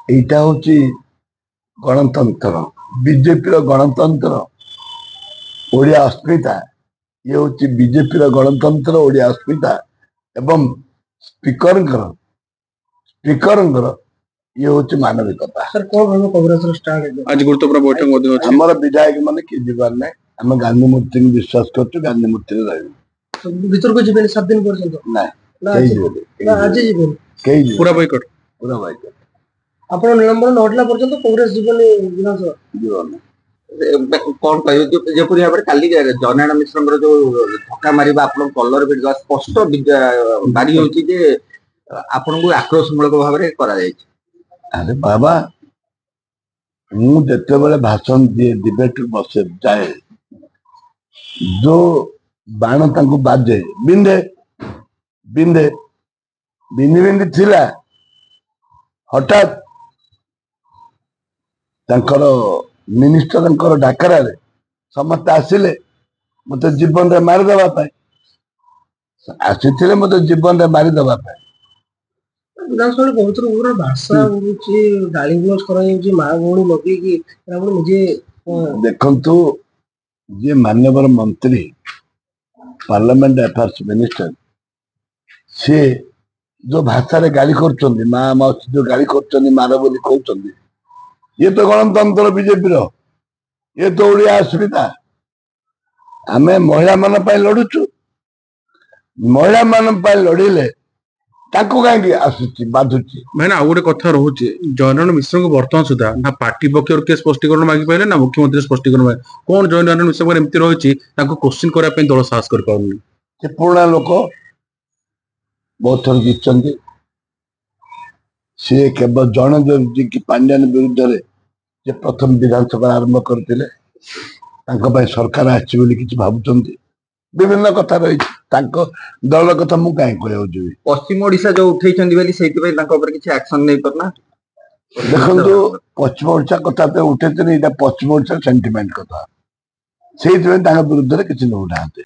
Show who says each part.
Speaker 1: এইটা হচ্ছে গণতন্ত্র বিজেপির গণতন্ত্র ওড়িয়া अस्मिता ये हूँ बीजेपी गणतंत्र ओडिया अस्मिता एवं स्पीकर स्पीकर ये हूँ मानविकता।
Speaker 2: सर कौन हम कांग्रेस स्टार्ट
Speaker 3: आज गुरुत्वपूर्ण बैठक मध्य अछि
Speaker 1: हमर विधायक माने कि जीवन में हम गांधी मूर्ति में विश्वास करते गांधी मूर्ति रे रहबे
Speaker 2: तो भीतर को जीवन 7 दिन पर्यंत
Speaker 1: ना
Speaker 2: ना
Speaker 1: कई
Speaker 2: आज
Speaker 1: जीवन
Speaker 2: ना आज जीवन
Speaker 1: कई जीवन
Speaker 3: पूरा बॉयकॉट
Speaker 1: पूरा बाइक
Speaker 2: आपण निलंबन नोटला पर्यंत कांग्रेस जीवन विनाश
Speaker 1: जीवन
Speaker 4: कौन कह जपरी भाव में काली जनारायण मिश्र जो धक्का मार आप कलर भिड़ स्पष्ट बारी हो आपन को आक्रोशमूलक भाव में करा
Speaker 1: अरे बाबा मुझे बड़े भाषण दिए डिबेट बसे जाए जो बाण तांको बाजे बिंदे बिंदे बिंदी बिंदी थिला हठात तांकर मिनिस्टर डाकरा समस्त आसिले मत जीवन रे मारिदेवा आसी मत जीवन रे मारिदेवा
Speaker 2: विधानसभा बहुत पूरा भाषा होची गाली गलौज करा जाउची मां भौणी लगे कि आपण निजे
Speaker 1: देखंतु जे माननीय मंत्री पार्लियामेंट अफेयर्स मिनिस्टर से जो भाषा रे गाली करचंदी मां मौसी जो गाली करचंदी मार बोली कहउचंदी ये तो गणतंत्र बीजेपी रो ये तो ओडिया अस्मिता आमे महिला मन पाई लडुचु महिला मन पाई लड़िले ताको कांगी आसुची बाधुची
Speaker 3: मैंने आउ गोटे कथा रोचे जयनारायण मिश्र को बर्तमान सुधा ना पार्टी पक्ष के स्पष्टीकरण मांगी पारे ना मुख्यमंत्री स्पष्टीकरण मांगे कौन जयनारायण मिश्र एमती रही क्वेश्चन करने दल साहस कर पाउनी
Speaker 1: से पुराना लोक बहुत थर जीतचंदी सी केवल जन जी की पांड्यान विरुद्ध जे प्रथम विधानसभा आरंभ करते सरकार आछि भावुंट विभिन्न कथा रही दल कथा मु कहीं कहूँ
Speaker 4: पश्चिम ओडिशा जो उठे से एक्शन नहीं करना
Speaker 1: देखो पश्चिम ओडिशा कथा पे उठे पश्चिम ओडिशा सेंटिमेंट कथा से विरुद्ध किसी न उठाते